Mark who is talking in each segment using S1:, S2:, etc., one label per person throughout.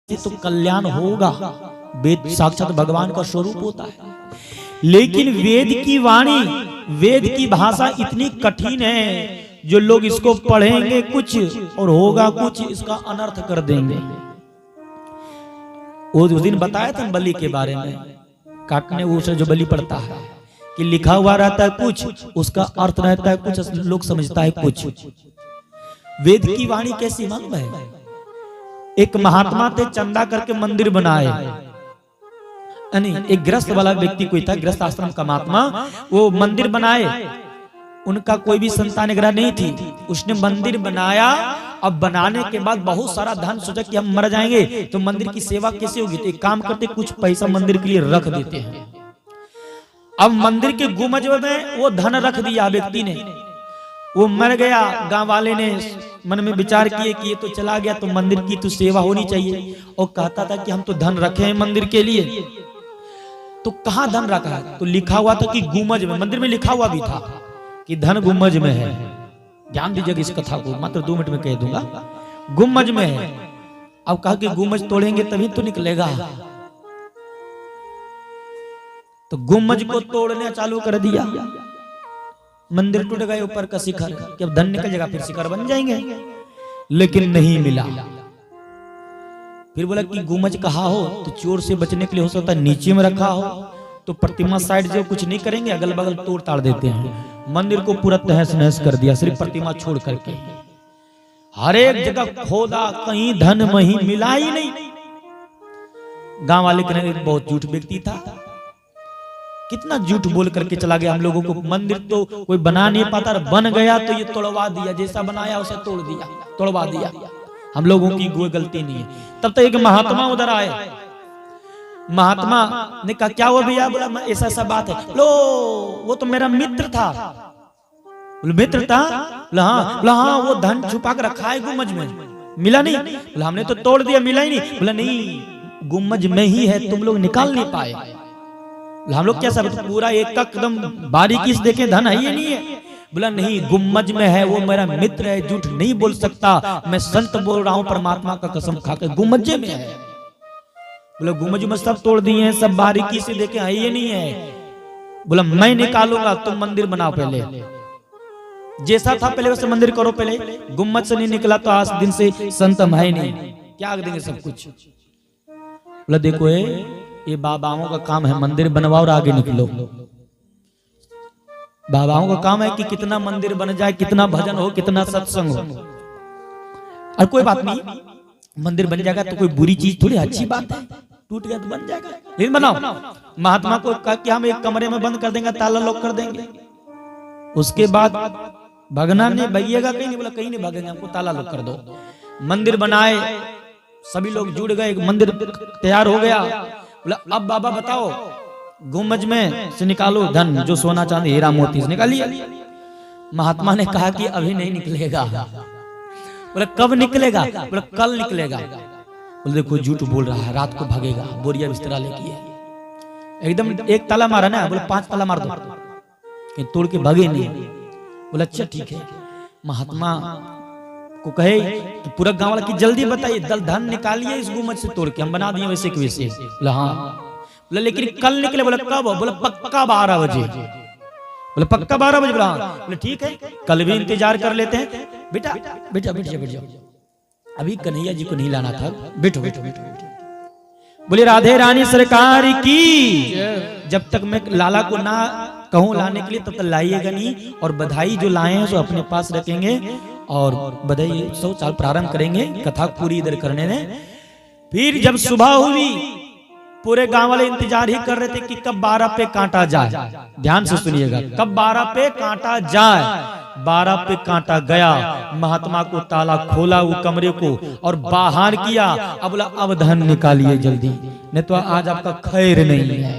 S1: तो कल्याण होगा। वेद साक्षात भगवान का स्वरूप होता है, लेकिन वेद की वाणी, वेद की भाषा इतनी कठिन है, जो लोग इसको पढ़ेंगे कुछ और होगा कुछ, इसका अनर्थ कर देंगे। वो उस दिन बताया था बलि के बारे में, काटने उसे जो बलि पड़ता है कि लिखा हुआ रहता है कुछ, उसका अर्थ रहता है कुछ, लोग समझता है कुछ। वेद की वाणी कैसी मालूम है? एक महात्मा थे, चंदा करके मंदिर बनाए। एक गृहस्थ वाला व्यक्ति कोई था, गृहस्थ आश्रम का महात्मा, वो मंदिर बनाए। उनका कोई भी संतान वगैरह नहीं थी। उसने मंदिर बनाया। अब बनाने के बाद बहुत सारा धन, सोचा कि हम मर जाएंगे तो मंदिर की सेवा कैसे होगी, तो एक काम करते, कुछ पैसा मंदिर के लिए रख देते हैं। अब मंदिर के गुंबज में वो धन रख दिया व्यक्ति ने। वो मर गया, गांव वाले ने मन में विचार किए कि ये तो चला गया, तो मंदिर की तो सेवा होनी चाहिए। और कहता था कि हम तो धन रखे हैं मंदिर के लिए, तो कहाँ धन रखा है? तो लिखा हुआ था कि गुंबज में, मंदिर में लिखा हुआ भी था कि धन गुंबज में है। ध्यान दीजिएगा इस कथा को, मात्र 2 मिनट में कह दूंगा। गुंबज में है। अब कहा कि गुंबज तोड़ेंगे तभी तो निकलेगा, तो गुंबज को तोड़ने चालू कर दिया। मंदिर टूट गए, ऊपर का शिखर, कि अब धन निकल जाएगा फिर शिखर बन जाएंगे, लेकिन नहीं मिला। फिर बोला कि गुंबज कहा हो, तो चोर से बचने के लिए हो सकता है नीचे में रखा हो, तो प्रतिमा साइड जो कुछ नहीं करेंगे, अगल बगल तोड़ ताड़ देते हैं। मंदिर को पूरा तहस नहस कर दिया, सिर्फ प्रतिमा छोड़ करके। हर एक जगह खोदा, कहीं धन वहीं मिला ही नहीं। गांव वाले कहने बहुत झूठ व्यक्ति था, कितना झूठ बोल करके चला गया हम लोगों को। मंदिर तो कोई बना नहीं पाता, बन गया तो ये तोड़वा दिया, जैसा बनाया उसे तोड़ दिया, तोड़वा दिया। हम लोगों की कोई गलती नहीं है। तब तक एक महात्मा उधर आए। महात्मा ने कहा क्या हुआ भैया? बोला ऐसा ऐसा बात है। लो वो तो मेरा मित्र था। मित्र था? बोला हाँ, वो धन छुपा कर रखा है गुंबज में, मिला नहीं। बोला हमने तो तोड़ दिया, मिला ही नहीं। बोला नहीं, गुंबज में ही है, तुम लोग निकाल नहीं पाए। हम लोग क्या सब पूरा एक एकदम बारीकी से देखे, धन है ये नहीं है। बोला नहीं, गुंबज में है, वो मेरा मित्र है, झूठ नहीं बोल सकता, मैं संत बोल रहा हूं, परमात्मा का कसम खाकर गुंबज में है। बोला गुंबज में सब तोड़ दिए हैं, सब बारीकी से देखे, है ये नहीं है। बोला मैं निकालूंगा, तुम मंदिर बनाओ पहले, जैसा था पहले वैसे मंदिर करो पहले। गुंबज से नहीं निकला तो आज दिन से संत हम है नहीं, त्याग देंगे सब कुछ। बोला देखो ये बाबाओं का काम है, मंदिर बनवाओ और आगे निकलो। बाबाओं का काम है कि कितना मंदिर बन जाए, कितना भजन हो, कितना सत्संग हो। और कोई बात नहीं, मंदिर बन जाएगा तो कोई बुरी चीज थोड़ी, अच्छी बात है। टूट गया तो बन जाएगा, लेकिन बनाओ। महात्मा को कहा कि हम एक कमरे में बंद कर देंगे, ताला लॉक कर देंगे। उसके बाद भगना नहीं भगिएगा कहीं नहीं। बोला कहीं नहीं भागेंगे, हमको ताला लॉक कर दो। मंदिर बनाए, सभी लोग जुड़ गए, मंदिर तैयार हो गया। बोला अब बाबा बताओ, गुंबज में से निकालो धन, जो सोना चांदी हीरा मोती से निकालिए। महात्मा ने कहा कि अभी नहीं निकलेगा। बोले कब निकलेगा? बोले कल निकलेगा। बोले देखो झूठ बोल रहा है, रात को भागेगा, बोरिया बिस्तरा लेके एकदम एक ताला मारा ना। बोले 5 ताला मार दो, कि तोड़ के भागे नहीं। बोले अच्छा ठीक है। महात्मा को कहे कि पूरा गांव वाला की जल्दी बताइए, धन निकालिए इस गुंबज से तोड़ के, हम बना दिए वैसे के वैसे। बोले हाँ। बोले लेकिन कल निकले। बोले कब? बोले पक्का 12 बजे। बोले पक्का 12 बजे? बोले ठीक है, कल भी इंतजार कर लेते हैं। बेटा बेटा बैठ जाओ, अभी कन्हैया जी को नहीं लाना था, बैठो बैठो बैठो। बोले राधे रानी सरकार की, जब तक मैं लाला को ना कहूं लाने के लिए तब तक लाइएगा नहीं। और बधाई जो लाए हैं सो अपने पास रखेंगे, और बधाई उत्सव चाल प्रारंभ करेंगे, कथा पूरी इधर करने दें। फिर जब सुबह हुई, पूरे गांव वाले इंतजार ही कर रहे थे कि कब 12 पे कांटा जाए। ध्यान से सुनिएगा, कब 12 पे कांटा जाए। 12 पे कांटा गया। महात्मा को ताला खोला वो कमरे को और बाहर किया। अब बोला अब धन निकालिए जल्दी, नहीं तो आज आपका खैर नहीं है।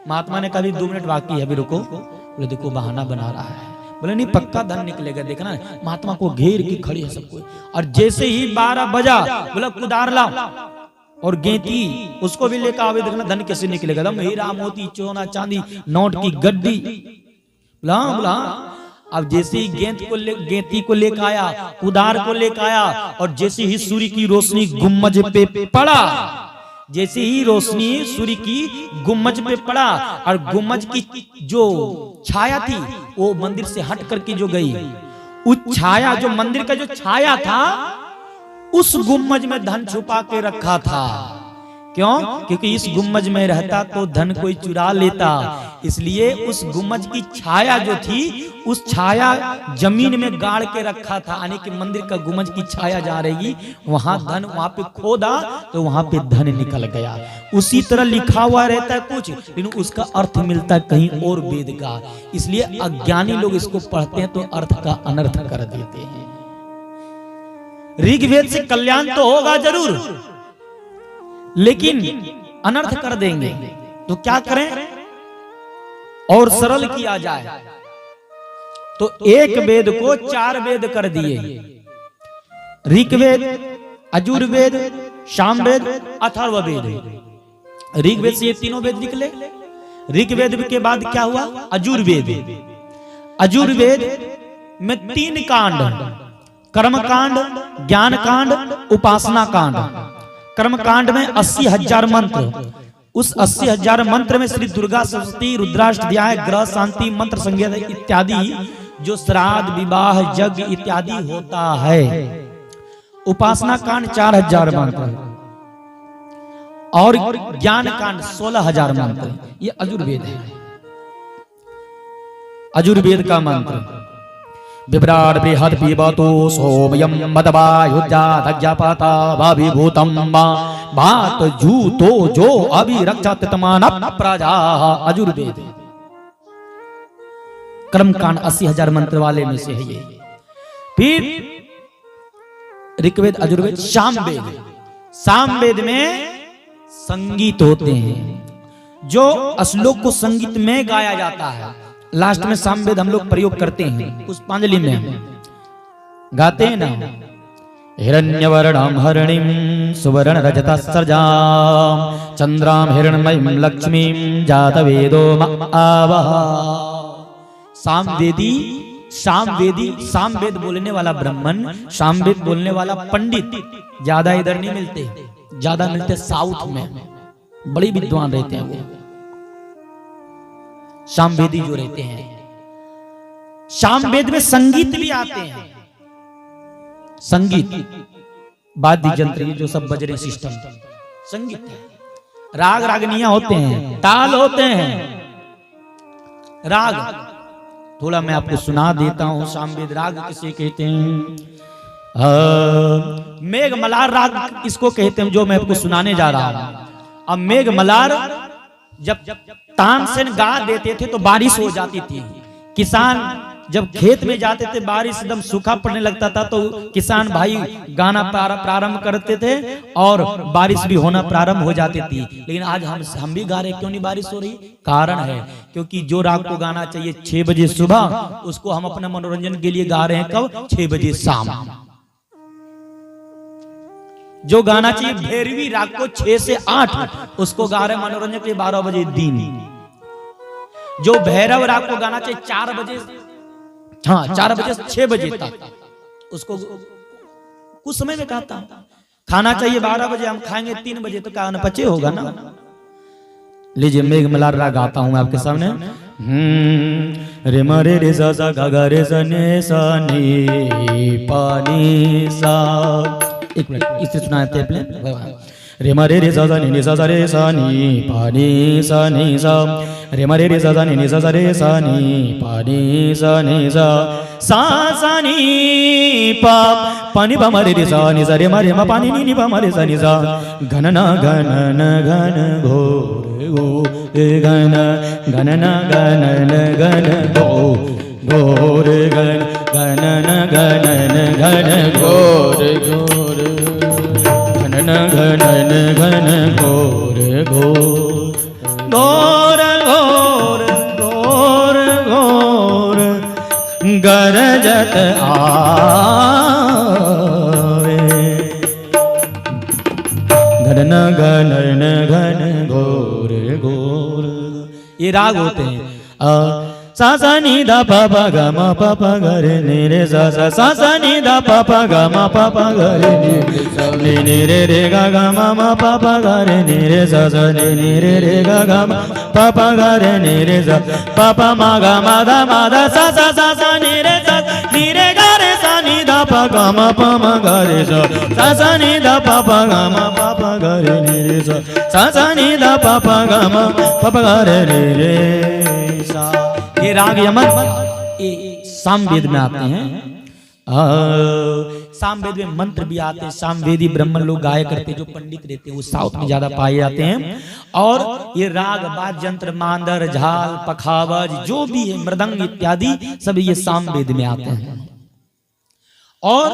S1: महात्मा ने कहा 2 मिनट बाकी है, अभी रुको। बोले देखो बहाना बना रहा है। बोले नहीं पक्का धन निकलेगा, देखना। महात्मा को घेर के खड़ी है सबको। और जैसे ही 12 बजा, बोला कुदार लाओ और गेंती उसको भी लेकर आवे, देखना धन कैसे निकलेगा। हीरा मोती सोना चांदी नोट की गड्डी। बोला अब जैसे ही गेंती को लेकर आया, कुदार को लेकर आया, और जैसे ही सूर्य की रोशनी गुम्मज पे पड़ा, जैसे ही रोशनी सूर्य की गुम्मज पे पड़ा, और गुम्मज की जो छाया थी वो मंदिर से हट करके जो गई, उस छाया, जो मंदिर का जो छाया था, उस गुम्मज में धन छुपा के रखा था। क्यों? क्योंकि इस गुम्मज में रहता तो धन कोई चुरा लेता, इसलिए उस गुम्मज की छाया जो थी, उस छाया जमीन में गाड़ के रखा था। यानी कि मंदिर का गुम्मज की छाया जा रही, वहां धन, वहां पे खोदा तो वहां पे धन निकल गया। उसी तरह लिखा हुआ रहता है कुछ, लेकिन उसका अर्थ मिलता है कहीं और वेद का। इसलिए अज्ञानी लोग इसको पढ़ते हैं तो अर्थ का अनर्थ कर देते हैं। ऋग्वेद से कल्याण तो होगा जरूर, लेकिन अनर्थ कर देंगे। तो क्या करें और सरल किया जाए? तो एक वेद को 4 वेद कर दिए, ऋग्वेद, यजुर्वेद, सामवेद, अथर्ववेद। ऋग्वेद से ये तीनों वेद निकले। ऋग्वेद के बाद क्या हुआ? यजुर्वेद। यजुर्वेद में 3 कांड, कर्म कांड, ज्ञान कांड, उपासना कांड। कर्म कांड में 80,000 मंत्र, उस 80,000 मंत्र में श्री दुर्गा सप्तशती, रुद्राष्टध्याय, ग्रह शांति मंत्र, संगीत इत्यादि जो श्राद्ध, विवाह, यज्ञ इत्यादि होता है। उपासना कांड 4,000 मंत्र, और ज्ञान कांड 16,000 मंत्र। ये यजुर्वेद है। यजुर्वेद का मंत्र विभ्राट बृहद पिबतो सोमयं मदवायुज्जातज्ञापता भाविभूतं भात जूतो जो अभिरक्षत तमान प्रजा। यजुर्वेद कर्मकांड 80,000 मंत्र वाले में से है ये। फिर ऋग्वेद, यजुर्वेद, सामवेद। सामवेद में संगीत होते हैं, जो श्लोक को संगीत में गाया जाता है। लास्ट में सामवेद हम लोग प्रयोग करते हैं, पुष्पांजलि में गाते हैं ना, हिरण्यवर्णं हरिणीं सुवर्ण रजतस्रजां चंद्रां हिरण्मयीं लक्ष्मीं जातवेदो आवह। सामवेदी, सामवेदी, सामवेद बोलने वाला ब्राह्मण, सामवेद बोलने वाला पंडित ज्यादा इधर नहीं मिलते, ज्यादा मिलते साउथ में, बड़े विद्वान रहते हैं वो सामवेदी जो रहते हैं। सामवेद में संगीत भी आते हैं, संगीत, वाद्य यंत्र, जो सब बजरे सिस्टम संगीत है। राग रागनियां होते हैं, ताल होते हैं, राग। थोड़ा मैं आपको सुना देता हूं। सामवेद राग किसे कहते हैं? मेघमल्हार राग इसको कहते हैं, जो मैं आपको सुनाने जा रहा हूं। अब मेघमल्हार जब तानसेन गा देते थे तो बारिश हो जाती थी। किसान जब खेत में जाते थे, बारिश एकदम सूखा पड़ने लगता था, तो किसान भाई गाना प्रारंभ करते थे और बारिश भी होना प्रारंभ हो जाती थी। लेकिन आज हम भी गा रहे, क्यों नहीं बारिश हो रही? कारण है क्योंकि जो राग को गाना चाहिए 6 बजे सुबह, उसको हम अपने मनोरंजन के लिए गा रहे हैं कब? 6 बजे शाम। जो गाना चाहिए भैरवी राग को 6 से 8, उसको गा रहे मनोरंजन के लिए 12 बजे दिन। जो भैरव राग को गाना चाहिए 4 बजे, हाँ 4 बजे से 6 बजे तक, उसको कुछ समय में कहता हूं। खाना चाहिए 12 बजे, हम खाएंगे 3 बजे, तो क्या अनपचे होगा ना। लीजिए मेघमल्हार राग गाता हूं मैं आपके सामने। रे मरे रे सा सा गा गा रे सा ने सा नी पा नी सा। एक मिनट, इससे सुनाते हैं अपने। रे मरे रे सा सा नी सा सा रे सा नी पा नी सा नी सा। रे मरे रे सा सा नी सा सा रे सा नी पा नी सा सा नी पा पा नी पा मरे रे सा नी सा रे मरे मा पा नी नी पा मरे सा नी सा। घन न घन न घन घोर घो घन घन न घन न घन घो घोर घन घन न घन न घन घोर घोर घन न घन न घन घोर घोर घोर घोर घोर घोर गरजत आवे। घन घन घन घोर घोर। ये राग होते हैं। सा सा नी दा पा पा गा मा पा पा गा रे नी रे सा सा सा सा नी दा पा पा गा मा पा पा गा रे नी नी रे रे गा गा मा मा पा पा गा रे नी रे सा सा नी रे रे गा गा मा पा पा गा रे नी रे सा पा पा मा गा मा दा सा सा नी रे सा नी रे गा रे सा नी दा पा गा मा गा रे सा नी दा पा गा मा पा गा रे नी रे सा नी दा पा गा मा पा गा रे नी रे सा। ये राग यमन ये सामवेद में आते हैं। सामवेद में मंत्र भी आते हैं। सामवेदी ब्राह्मण लोग गाया करते, जो पंडित रहते हैं वो साउथ में ज्यादा पाए जाते हैं। और ये राग वाद्य यंत्र मांदर झाल पखावज जो भी है मृदंग इत्यादि सब ये सामवेद में आते हैं। और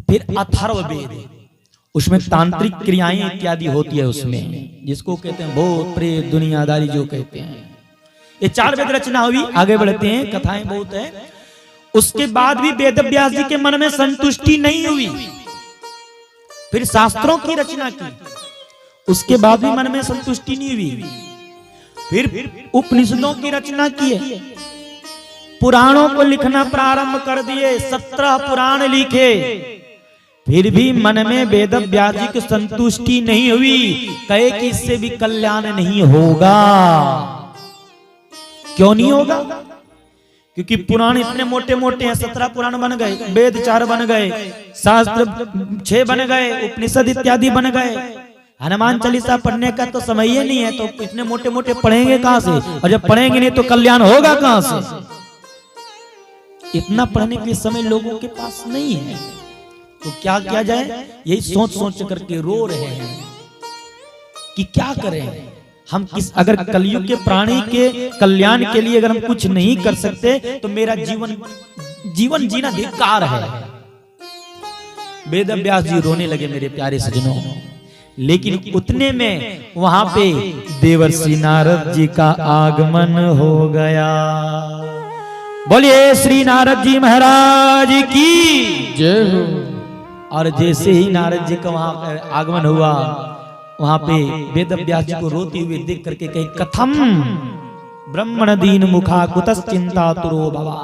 S1: फिर अथर्ववेद, उसमें तांत्रिक क्रियाएं इत्यादि होती है उसमें, जिसको कहते हैं भूत प्रेत दुनियादारी जो कहते हैं। ये 4 वेद रचना हुई। आगे बढ़ते हैं, कथाएं बहुत है। उसके बाद भी वेद व्यास जी के मन में संतुष्टि नहीं हुई, फिर शास्त्रों की रचना की। उसके बाद भी मन में संतुष्टि नहीं हुई, फिर उपनिषदों की रचना की है। पुराणों को लिखना प्रारंभ कर दिए, 17 पुराण लिखे। फिर भी मन में वेद व्यास जी की संतुष्टि नहीं हुई, कहे कि इससे भी कल्याण नहीं होगा। क्यों नहीं होगा? क्योंकि पुराण इतने मोटे मोटे हैं, 17 पुराण बन गए, वेद 4 बन गए, शास्त्र 6 बन गए, उपनिषद इत्यादि बन गए। हनुमान चालीसा पढ़ने का तो समय ही नहीं है, तो इतने मोटे मोटे पढ़ेंगे कहां से? और जब पढ़ेंगे नहीं तो कल्याण होगा कहां से? इतना पढ़ने के लिए समय लोगों के पास नहीं है, तो क्या किया जाए? यही सोच सोच करके रो रहे हैं कि क्या करें हम। अगर कलयुग के प्राणी के कल्याण के लिए अगर हम कुछ नहीं कर सकते तो मेरा जीवन जीना धिक्कार है। वेद व्यास जी रोने लगे मेरे प्यारे सजनों। लेकिन उतने में वहां पे देवर्षि नारद जी का आगमन हो गया। बोलिए श्री नारद जी महाराज की जय हो। और जैसे ही नारद जी का वहां आगमन हुआ, वहां पे वेद व्यास जी को रोते हुए देख करके कहे, कथम ब्रह्मण दीन मुखा कुतश्चिंता तुरो भवा।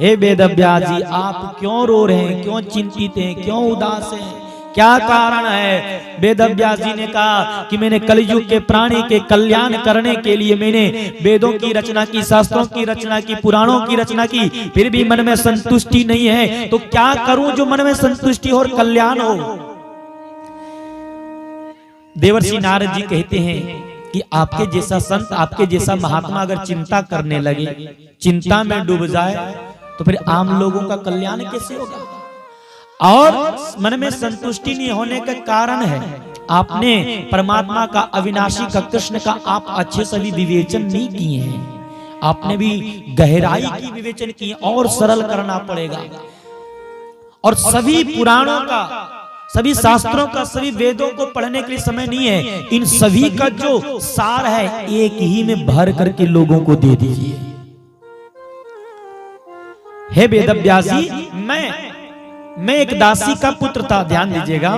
S1: हे वेद व्यास जी, आप क्यों रो रहे हैं, क्यों चिंतित हैं, क्यों उदास हैं, क्या कारण है? वेद व्यास जी ने कहा कि मैंने कलयुग के प्राणी के कल्याण करने के लिए मैंने वेदों की रचना की, शास्त्रों की रचना की, पुराणों की रचना की, फिर भी मन में संतुष्टि नहीं है, तो क्या करूं जो मन में संतुष्टि और कल्याण हो? देवर्षि नारद जी कहते हैं कि आपके जैसा संत, आपके जैसा महात्मा अगर चिंता करने लगे, चिंता में डूब जाए, तो फिर आम लोगों का कल्याण कैसे होगा? और मन में संतुष्टि नहीं होने का कारण है आपने परमात्मा का, अविनाशी का, कृष्ण का आप अच्छे से भी विवेचन नहीं किए हैं। आपने भी गहराई की विवेचन किए, और सरल करना पड़ेगा। और सभी पुराणों का, सभी शास्त्रों का, सभी वेदों को पढ़ने के लिए समय नहीं है। इन सभी का जो सार है एक ही में भर करके लोगों को दे दीजिए। हे वेद व्यास जी, मैं एक दासी का पुत्र था, ध्यान दीजिएगा,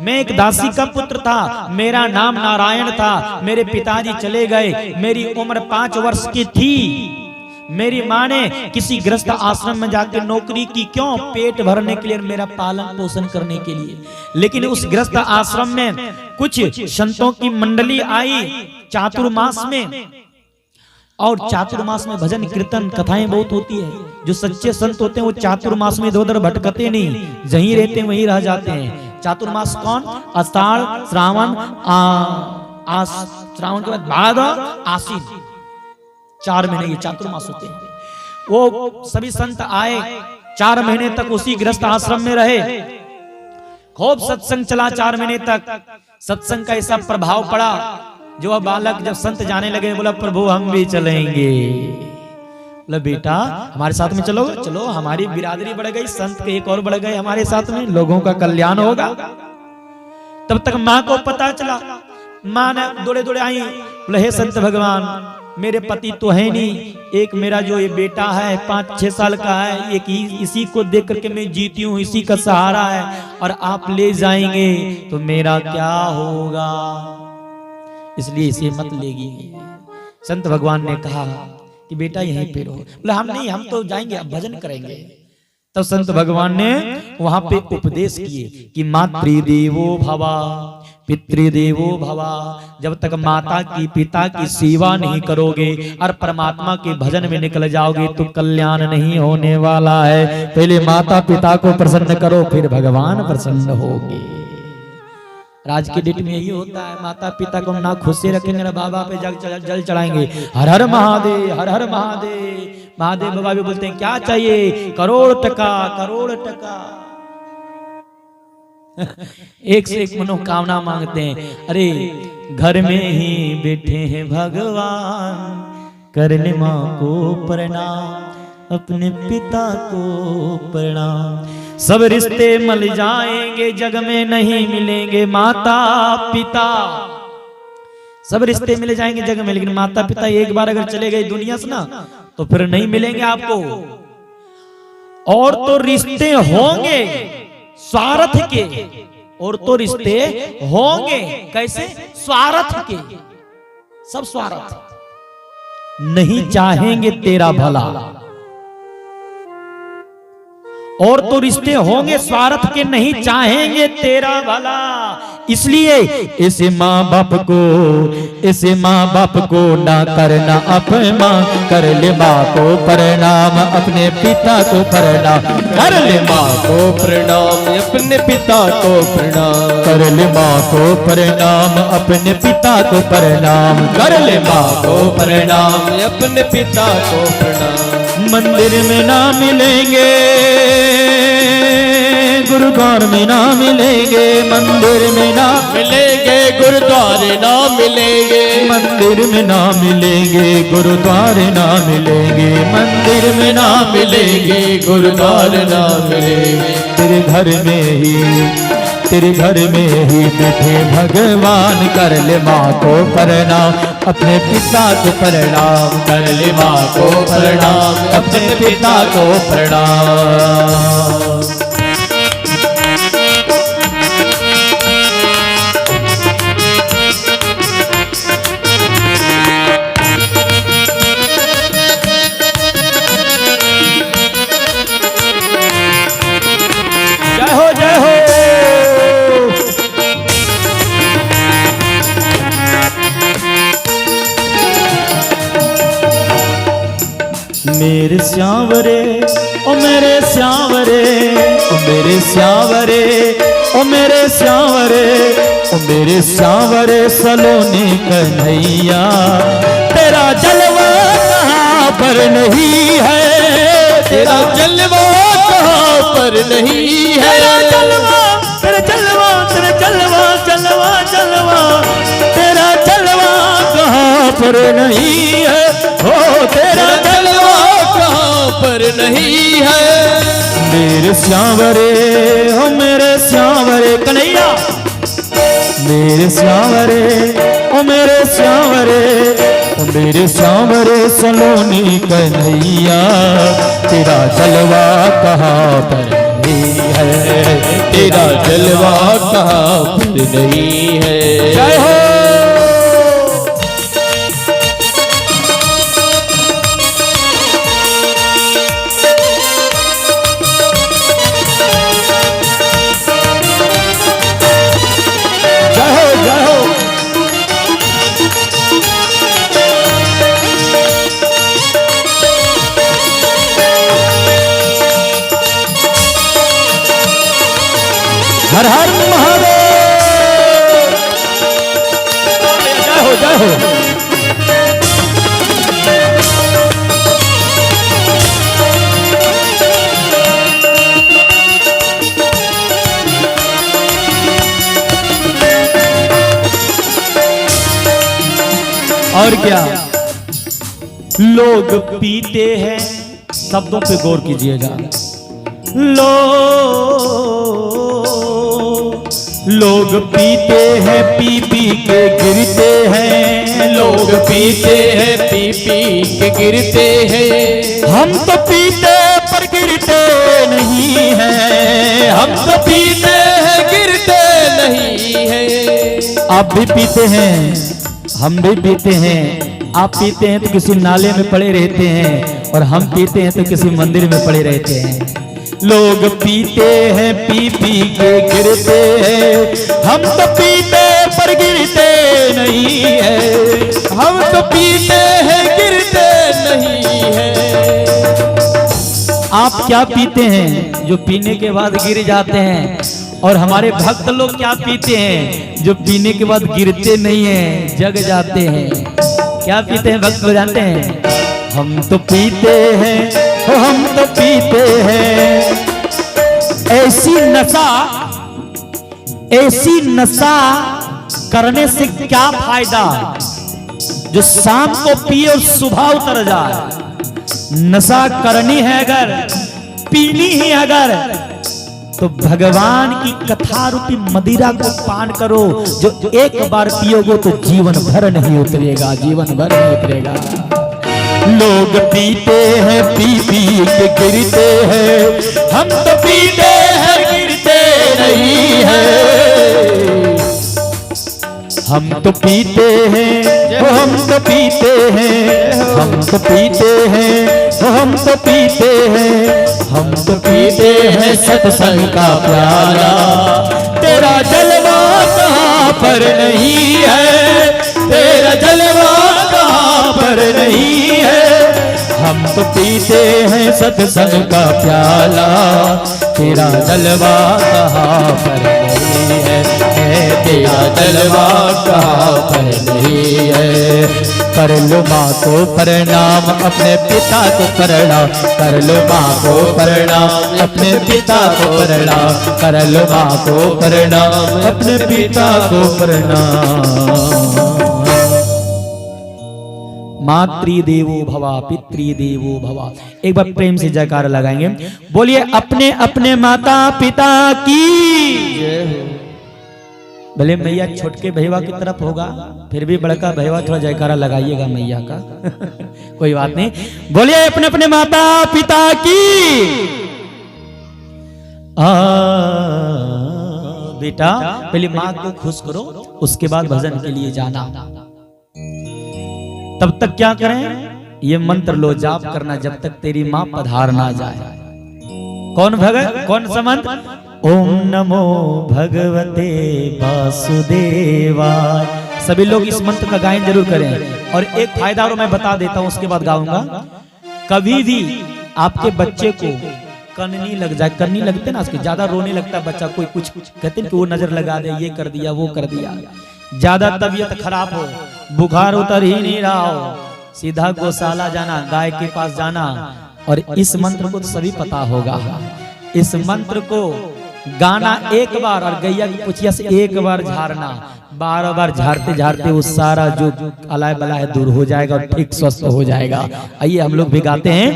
S1: मैं एक दासी का पुत्र था, मेरा नाम नारायण था, मेरे पिताजी चले गए, मेरी उम्र 5 वर्ष की थी। मेरी माँ ने किसी गृहस्थ आश्रम में जाकर नौकरी की, क्यों? पेट भरने के लिए, मेरा पालन पोषण करने के लिए। लेकिन उस गृहस्थ आश्रम में कुछ संतों की मंडली आई चातुर्मास में, और चातुर्मास में भजन कीर्तन कथाएं बहुत होती है। जो सच्चे संत होते हैं वो चातुर्मास में इधर उधर भटकते नहीं, जहीं रहते हैं वहीं रह जाते हैं। चातुर्मास कौन? आषाढ़, श्रावण, श्रावण के बाद भादव, आश्विन, 4 महीने ये चातुर्मास होते हैं। वो सभी संत आए, 4 महीने तक उसी गृहस्थ आश्रम में रहे, खूब सत्संग चला 4 महीने तक। सत्संग का ऐसा प्रभाव पड़ा, जो बालक जब संत जाने लगे, बोला प्रभु हम भी चलेंगे। बोला बेटा हमारे साथ में चलो, चलो, हमारी बिरादरी बढ़ गई, संत के एक और बढ़ गए हमारे साथ में, लोगों का कल्याण होगा। तब तक माँ को पता चला, माँ ने दौड़े दौड़े आई, बोले हे संत भगवान, मेरे पति तो है नहीं, एक मेरा जो ये बेटा है 5-6 साल का है, एक इसी को देख करके मैं जीती हूँ, इसी का सहारा है, और आप ले जाएंगे तो मेरा क्या होगा? इसलिए इसे मत लेगी। संत भगवान ने कहा कि बेटा यहीं पे रहो। बोले हम नहीं, हम तो जाएंगे, अब भजन करेंगे। तब संत भगवान ने वहां पे उपदेश किए कि मातृदेवो भवा पितृदेवो भवा। जब तक माता की पिता की सेवा नहीं करोगे और परमात्मा के भजन में निकल जाओगे तो कल्याण नहीं होने वाला है। पहले माता पिता को प्रसन्न करो, फिर भगवान प्रसन्न होगे। राज के डेट में यही होता है, माता पिता को ना खुश से रखेंगे ना बाबा पे जल चढ़ाएंगे, हर हर महादेव, हर हर महादेव। महादेव बाबा भी बोलते हैं क्या चाहिए, करोड़ टका, करोड़ टका। एक से एक मनोकामना मांगते हैं। अरे घर में ही बैठे हैं भगवान, कर ले माँ को प्रणाम, अपने पिता को प्रणाम। सब रिश्ते मल जाएंगे, जग में नहीं मिलेंगे माता पिता। सब रिश्ते मिल जाएंगे जग में, लेकिन माता पिता एक बार अगर चले गए दुनिया से ना तो फिर नहीं मिलेंगे आपको। और तो रिश्ते होंगे स्वार्थ के, और तो रिश्ते होंगे कैसे, स्वार्थ के। सब स्वार्थ, नहीं चाहेंगे तेरा भला। और तो रिश्ते होंगे स्वार्थ के, नहीं चाहेंगे तेरा भला। इसलिए ऐसे माँ बाप को, ऐसे माँ बाप को ना करना अपमान, कर ले माँ को प्रणाम, अपने पिता को प्रणाम, कर ले माँ को प्रणाम, अपने पिता को प्रणाम, कर ले माँ को प्रणाम, अपने पिता को प्रणाम, कर ले माँ को प्रणाम, अपने पिता को प्रणाम। मंदिर में ना मिलेंगे, गुरुद्वार में ना मिलेंगे, मंदिर में ना मिलेंगे, गुरुद्वारे ना मिलेंगे, मंदिर में ना मिलेंगे, गुरुद्वारे ना मिलेंगे, मंदिर में ना मिलेंगे, गुरुद्वारे ना मिलेंगे। तेरे घर में ही, तेरे घर में ही बैठे भगवान, कर ले माँ को प्रणाम, अपने पिता को प्रणाम, कर ले माँ को प्रणाम, अपने पिता को प्रणाम। जय हो जय हो। मेरे श्यावरे ओ मेरे श्यावरे, ओ मेरे श्यावरे, ओ मेरे श्यावरे, ओ मेरे श्यावरे सलोनी कन्हैया, तेरा जलवा कहाँ पर नहीं है, तेरा जलवा कहाँ पर नहीं है, तेरा जलवा, तेरा जलवा, तेरा जलवा, जलवा जलवा, तेरा जलवा कहाँ पर नहीं है, हो तेरा जलवा कहाँ पर नहीं है। मेरे श्यावरे हो मेरे श्यावरे कन्हैया, मेरे श्यावरे ओ मेरे श्यावरे, ओ मेरे श्यावरे सलोनी कन्हैया, तेरा जलवा कहाँ पर नहीं है, तेरा जलवा कहाँ पर नहीं है। जय हो। हर हर महादेव, जय हो जय हो। और क्या लोग पीते हैं, शब्दों पे गौर कीजिएगा। लोग पीते हैं पी पी के गिरते हैं, लोग पीते हैं पी पी के गिरते हैं, हम तो पीते पर गिरते नहीं हैं, हम तो पीते हैं गिरते नहीं हैं। आप भी पीते हैं, हम भी पीते हैं, आप पीते हैं तो किसी नाले में पड़े रहते हैं और हम पीते हैं तो किसी मंदिर में पड़े रहते हैं। लोग पीते हैं पी पी के गिरते हैं, हम तो पीते पर गिरते नहीं है।
S2: हम तो पीते हैं गिरते नहीं है।
S1: आप क्या पीते हैं जो पीने के बाद गिर जाते हैं, और हमारे भक्त लोग क्या पीते हैं जो पीने के बाद गिरते नहीं हैं, जग जाते हैं। क्या पीते हैं भक्त लोग जानते हैं? हम तो पीते हैं, हम तो पीते हैं। ऐसी नशा करने से क्या फायदा जो शाम को पिए और सुबह उतर जाए। नशा करनी है अगर, पीनी ही अगर, तो भगवान की कथा रूपी मदिरा को पान करो, जो एक बार पियोगे तो जीवन भर नहीं उतरेगा, जीवन भर नहीं उतरेगा। लोग पीते हैं पी पी के गिरते हैं, हम तो पीते हैं गिरते नहीं है। हम तो पीते हैं, हम तो पीते हैं, हम तो पीते हैं, हम तो पीते हैं, हम तो पीते हैं सत्संग का प्याला। तेरा जलवा कहाँ पर नहीं है, तेरा जलवा कहाँ पर नहीं है। हम तो पीते हैं सत्संग का प्याला, तेरा जलवा कहाँ पर नहीं है, तेरा जलवा कहाँ पर नहीं है। कर लो माँ को प्रणाम, अपने पिता को प्रणाम, कर लो माँ को प्रणाम, अपने पिता को प्रणाम, कर लो माँ को प्रणाम, अपने पिता को प्रणाम। मातृदेवो भवा पितृदेवो भवा। एक बार प्रेम से जयकार लगाएंगे, बोलिए अपने अपने माता पिता की जय हो। भले मैया छोटके भैया की तरफ होगा, फिर भी बड़का भैया थोड़ा जयकारा लगाइएगा मैया का। कोई बात नहीं, बोलिए अपने अपने माता पिता की। बेटा पहले माँ को खुश करो, उसके बाद भजन के लिए जाना। तब तक क्या करें, ये मंत्र लो, जाप करना जब तक तेरी माँ पधार ना जाए। कौन भगत, कौन सा मंत्र? ओम नमो भगवते वासुदेवाय। सभी लोग इस मंत्र का गायन जरूर करें। और एक फायदा और मैं बता देता हूं, उसके बाद गाऊंगा। कभी भी आपके बच्चे को कननी लग जाए, कननी लगते ना, उसके ज्यादा रोने लगता है बच्चा, कोई कुछ कहते हैं कि वो नजर लगा दे, ये कर दिया वो कर दिया, ज्यादा तबीयत खराब हो, बुखार उतर ही नहीं रहा हो, सीधा गौशाला जाना, गाय के पास जाना। और इस मंत्र को तो सभी पता होगा। इस मंत्र को गाना एक बार और गैया की पुछिया से एक बार झाड़ना, बार बार झाड़ते झाड़ते वो सारा जो अलाय बलाय दूर हो जाएगा और ठीक स्वस्थ हो जाएगा। आइए हम लोग भी गाते हैं।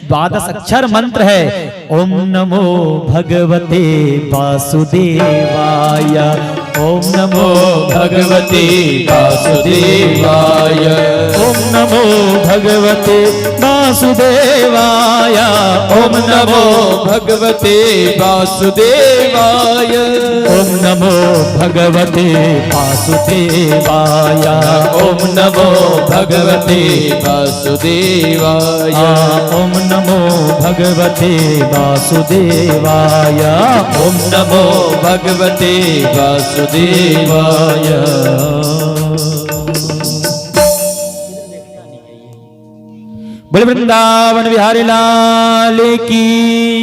S1: 12 अक्षर मंत्र है। ओम नमो भगवते वासुदेवाय, ओम नमो भगवते वासुदेवाय, ओम नमो भगवते वासुदेवाय, ओम नमो भगवते वासुदेवाय, ओम नमो भगवते वासुदेवाय,
S2: ओम नमो भगवते वासुदेवाय,
S1: ओम नमो भगवते वासुदेवाय,
S2: ओम नमो भगवते वासुदेवाय।
S1: बोले वृंदावन बिहारी लाल की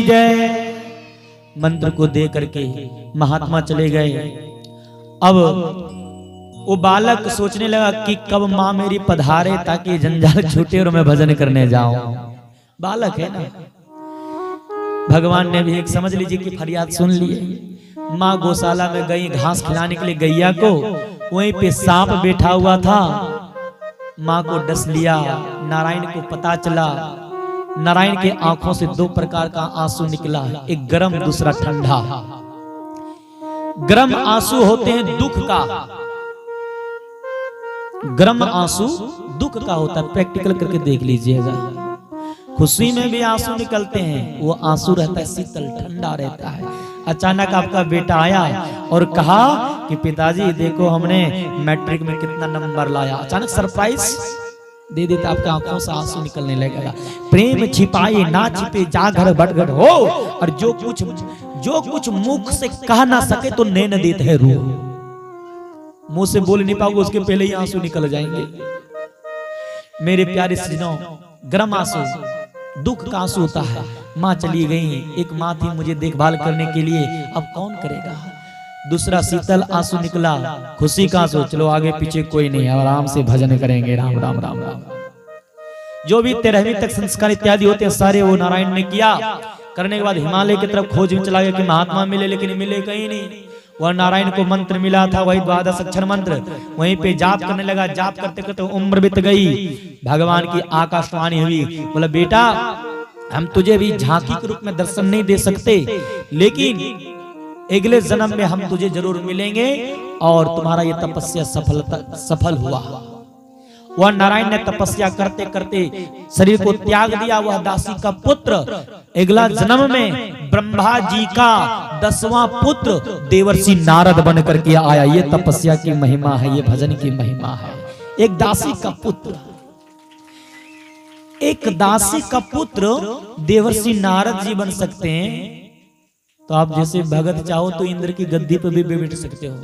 S1: जय। मंत्र को दे करके महात्मा चले गए। अब वो बालक सोचने लगा कि कब माँ मेरी पधारे ताकि जंजाल छूटे और मैं भजन करने जाऊं। बालक है ना, भगवान ने भी एक समझ लीजिए कि फरियाद सुन लिए। माँ गौशाला में गई घास खिलाने के लिए गैया को, वहीं पे सांप बैठा हुआ था। माँ को डस लिया। नारायण को पता चला। नारायण के आंखों से 2 प्रकार का आंसू निकला, एक गरम दूसरा ठंडा। गरम आंसू होते हैं दुख का, गरम आंसू दुख का होता है, प्रैक्टिकल करके देख लीजिएगा। खुशी में भी आंसू निकलते हैं, वो आंसू रहता है शीतल ठंडा रहता है। अचानक आपका बेटा आया और कहा कि पिताजी देखो हमने मैट्रिक में कितना नंबर लाया। अचानक सरप्राइज, दे देता, आपके आंखों से आंसू निकलने लगेगा। प्रेम छिपाए ना छिपे जागर बटगट हो, और जो कुछ मुख से कह ना सके तो नैन देते है रू। मुंह से बोल नहीं पाओगे उसके पहले ही आंसू निकल जाएंगे। मेरे प्यारे सजनों, गर्म आंसू दुख का आंसू होता है। माँ चली गई, एक माँ थी मुझे देखभाल करने के लिए, अब कौन करेगा। दूसरा शीतल आंसू निकला, खुशी का आंसू, चलो आगे पीछे कोई नहीं है, आराम से भजन करेंगे, राम राम राम राम। जो भी 13वीं तक संस्कार इत्यादि होते हैं सारे वो नारायण ने किया। करने के बाद हिमालय की तरफ खोज में चला गया कि महात्मा मिले, लेकिन मिले कहीं नहीं। वह नारायण को मंत्र मिला था, वही 12 अक्षर मंत्र, वहीं पे जाप करने लगा। जाप करते करते उम्र बीत गई, भगवान की आकाशवाणी हुई, बोला बेटा हम तुझे भी झांकी के रूप में दर्शन नहीं दे सकते, लेकिन अगले जन्म में हम तुझे जरूर मिलेंगे और तुम्हारा ये तपस्या सफल हुआ। वह नारायण ने तपस्या करते करते शरीर को त्याग दिया। वह दासी का पुत्र अगला जन्म में ब्रह्मा जी का 10वां पुत्र देवर्षि नारद बन करके आया। ये तपस्या की महिमा है, ये भजन की महिमा है। एक दासी का पुत्र, एक दासी का पुत्र देवर्षि नारद जी बन सकते हैं। तो आप जैसे भगत चाहो तो इंद्र की गद्दी पर भी बैठ सकते हो।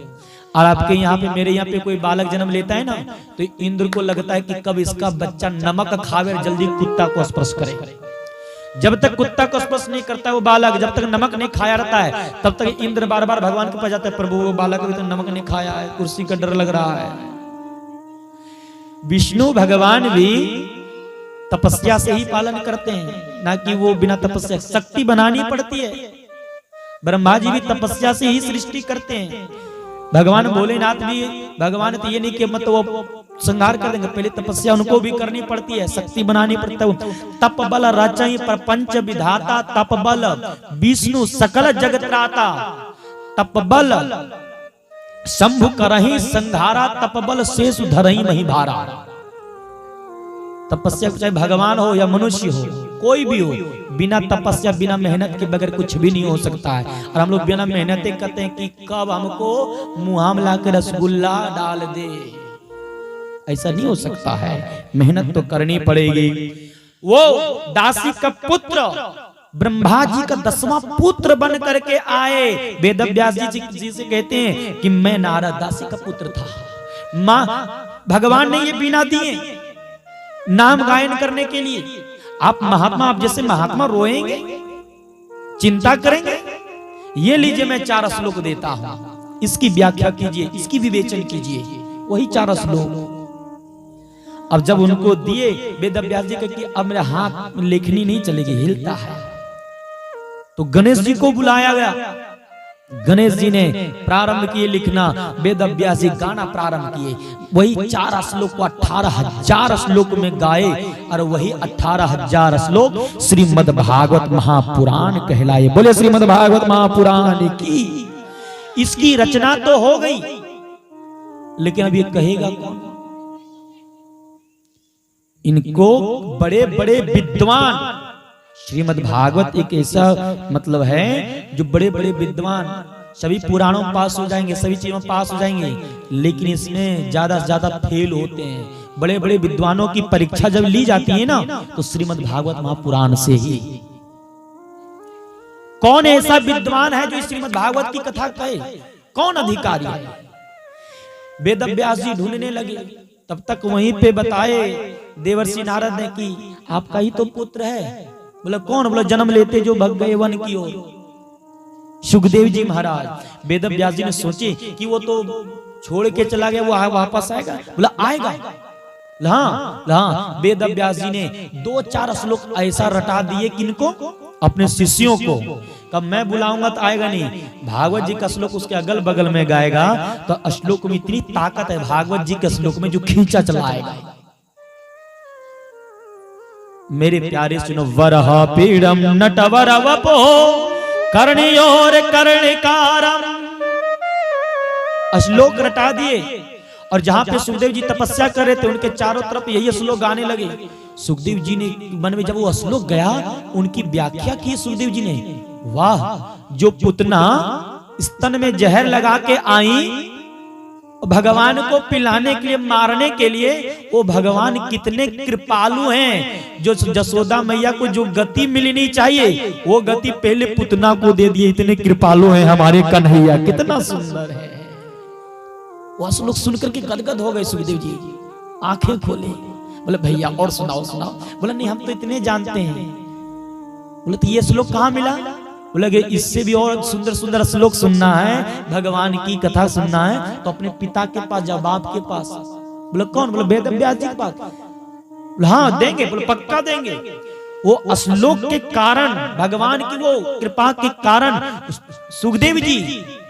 S1: और आपके यहाँ पे, मेरे यहाँ पे कोई बालक जन्म लेता है ना, तो इंद्र को लगता है कि कब इसका बच्चा नमक खावे और जल्दी कुत्ता को स्पर्श करे। जब तक कुत्ता को स्पर्श नहीं करता वो बालक, जब तक नमक नहीं खाया रहता है, तब तक इंद्र बार बार भगवान के पास जाता है, प्रभु वो बालक अभी तो नमक नहीं खाया है, कुर्सी का डर लग रहा है। विष्णु भगवान भी तपस्या से ही पालन करते हैं, ना कि वो बिना तपस्या। शक्ति बनानी पड़ती है। ब्रह्मा जी भी तपस्या से ही सृष्टि करते हैं। भगवान भोलेनाथ भी, भगवान तो ये नहीं कि मत वो संहार कर देंगे, पहले तपस्या उनको भी करनी पड़ती है, शक्ति बनानी पड़ती है। तप बल रचई प्रपंच विधाता, तप बल विष्णु सकल जगत त्राता, तप बल शंभु करहि संहारा, तप बल शेषु धरहि मही भारा। तपस्या चाहे भगवान हो या मनुष्य हो, कोई भी हो, बिना तपस्या बिना मेहनत के बगैर कुछ भी नहीं हो सकता है। और हम लोग बिना मेहनत कहते हैं कि कब हमको मुंह में लाकर रसगुल्ला डाल दे, ऐसा नहीं हो सकता है। मेहनत तो करनी पड़ेगी। वो दासी का पुत्र ब्रह्मा जी का 10वां पुत्र बन करके आए। वेद व्यास जी से कहते हैं कि मैं नारद दासी का पुत्र था। मां भगवान ने ये बीना दिए नाम गायन करने के लिए। आप महात्मा, आप जैसे महात्मा रोएंगे, चिंता करेंगे, ये लीजिए मैं 4 श्लोक देता हूं, इसकी व्याख्या कीजिए, इसकी विवेचन कीजिए। वही 4 श्लोक अब जब उनको दिए, वेद व्यास जी कि अब मेरे हाथ में लेखनी नहीं चलेगी, हिलता है। तो गणेश जी को बुलाया गया। गणेश जी ने प्रारंभ किए लिखना, वेद व्यास जी गाना प्रारंभ किए। वही 4 श्लोक को 18,000 श्लोक में गाए, और वही 18,000 श्लोक श्रीमद् भागवत महापुराण कहलाए। बोले श्रीमद् भागवत महापुराण की। इसकी रचना तो हो गई, लेकिन अब ये कहेगा कौन? इनको बड़े बड़े विद्वान, श्रीमद् भागवत एक ऐसा मतलब है जो बड़े बड़े विद्वान सभी पुराणों में पास हो जाएंगे, सभी चीजों में पास हो जाएंगे, लेकिन इसमें ज्यादा से ज्यादा फेल होते हैं। बड़े बड़े विद्वानों की परीक्षा जब ली जाती है ना, तो श्रीमद् भागवत महापुराण से ही। कौन ऐसा विद्वान है जो श्रीमद् भागवत की कथा कहे? कौन अधिकारी है? वेद व्यास जी ढूंढने लगे, तब तक वहीं पे बताए देवर्षि नारद ने कि आपका ही तो पुत्र है। बोला कौन? बोला जन्म लेते जो भग गए वन की ओर, सुखदेव जी महाराज। वेद व्यास जी ने सोचे कि वो तो छोड़ के चला गया, वो वापस आएगा। बोला आएगा। हाँ, वेद व्यास जी ने 2-4 श्लोक ऐसा रटा दिए किनको? अपने शिष्यों को। कब मैं बुलाऊंगा तो आएगा नहीं। भागवत जी का श्लोक उसके अगल बगल में गाएगा, तो श्लोक में इतनी ताकत है भागवत जी के श्लोक में जो खींचा चला आएगा। मेरे प्यारे सुनो, वरह पीड़म नटवर वपो कर्णयोर कर्णिकारम। श्लोक रटा दिए, और जहां पे सुखदेव जी तपस्या कर रहे थे उनके चारों तरफ यही श्लोक गाने लगे। सुखदेव जी ने मन में जब वो श्लोक गया, उनकी व्याख्या की सुखदेव जी ने। वाह, जो पुतना स्तन में जहर लगा के आई भगवान को पिलाने के लिए, मारने के लिए वो भगवान कितने कृपालु हैं। जो जसोदा मैया को जो गति मिलनी चाहिए वो गति पहले पुतना को दे दिए। इतने कृपालु हैं हमारे कन्हैया, कितना सुंदर है। वह श्लोक सुनकर के गदगद हो गए सुखदेव जी, आंखें खोले। बोले भैया और सुनाओ सुनाओ। बोला नहीं हम तो इतने जानते हैं। बोले तो ये श्लोक कहाँ मिला? बोले इससे भी और सुंदर सुंदर श्लोक सुनना है, भगवान की कथा सुनना है तो अपने पिता के पास जाओ, बाप के पास। बोले कौन? बोले वेद व्यास जी के पास। बोले हाँ देंगे। बोले पक्का देंगे। वो श्लोक के कारण, भगवान की वो कृपा के कारण सुखदेव जी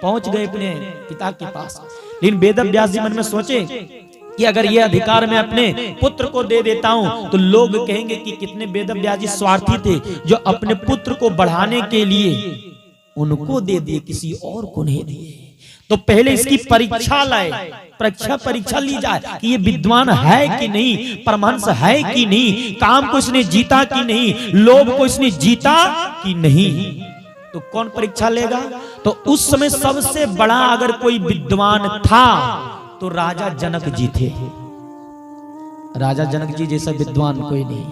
S1: पहुंच गए अपने पिता के पास। लेकिन वेद व्यास जी मन में सोचे कि अगर ये अधिकार मैं अपने पुत्र को दे देता हूं तो लोग कहेंगे कि कितने वेद व्यास जी स्वार्थी थे, जो अपने पुत्र को बढ़ाने के लिए उनको दे दिए, किसी और को नहीं दिए। तो पहले इसकी परीक्षा लाए, परीक्षा ली जाए कि ये विद्वान है कि नहीं, परमहंस है कि नहीं, काम को इसने जीता कि नहीं, लोभ को इसने जीता कि नहीं। तो कौन परीक्षा लेगा? तो उस समय सबसे बड़ा अगर कोई विद्वान था तो राजा जनक जी थे। राजा जनक जी जैसा विद्वान कोई नहीं।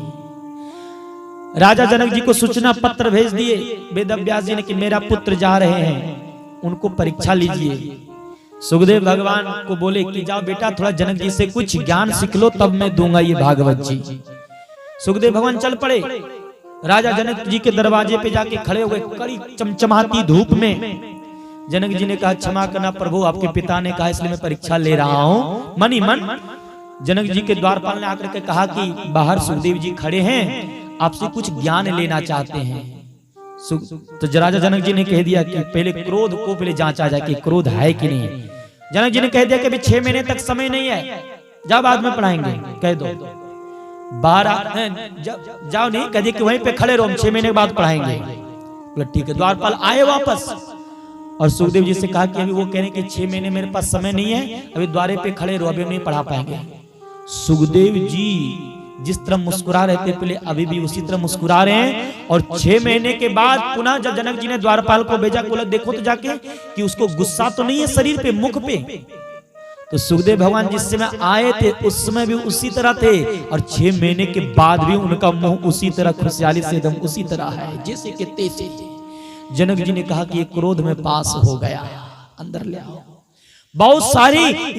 S1: राजा जनक जी को सूचना पत्र भेज दिए वेद व्यास जी ने कि मेरा पुत्र जा रहे हैं, उनको परीक्षा लीजिए। सुखदेव भगवान को बोले कि जाओ बेटा थोड़ा जनक जी से कुछ ज्ञान सीख लो, तब मैं दूंगा ये भागवत जी। सुखदेव भगवान चल पड़े। राजा जनक जी के दरवाजे पे जाके खड़े हो गए, कड़ी चमचमाती धूप में। जनक जी ने कहा क्षमा करना प्रभु, आपके पिता ने कहा इसलिए मैं परीक्षा ले रहा हूं। मनी मन जनक जी के द्वारपाल ने आकर के कहा कि बाहर सुखदेव जी खड़े हैं, आपसे कुछ ज्ञान लेना चाहते हैं। तो राजा जनक जी ने कह दिया कि पहले क्रोध को पहले जांचा जाए कि क्रोध है कि नहीं। जनक जी ने कह दिया कि अभी 6 महीने तक समय नहीं है, जब बाद में पढ़ाएंगे, कह दो 12 जाओ नहीं, कह दिया कि वहीं पे खड़े रहो, हम 6 महीने के बाद पढ़ाएंगे। बोला ठीक है। द्वारपाल आए वापस और सुखदेव जी से कहा कि अभी वो कह रहे हैं कि 6 महीने मेरे पास समय नहीं है, अभी द्वारे पे खड़े रहो, अभी नहीं पढ़ा पाएंगे। सुखदेव जी जिस तरह मुस्कुरा रहे थे पहले, अभी भी उसी तरह मुस्कुरा रहे हैं। और 6 महीने के बाद पुनः जब जनक जी ने द्वारपाल को भेजा, बोला देखो तो जाके कि उसको गुस्सा तो नहीं है शरीर पे, मुख पे। तो सुखदेव भगवान जिस समय आए थे उस समय भी उसी तरह थे, और 6 महीने के बाद भी उनका मुंह उसी तरह खुशहाली से एकदम उसी तरह है जैसे कि तैसे। जनक जी ने कहा कि ये क्रोध में पास हो गया, अंदर ले आओ। बहुत सारी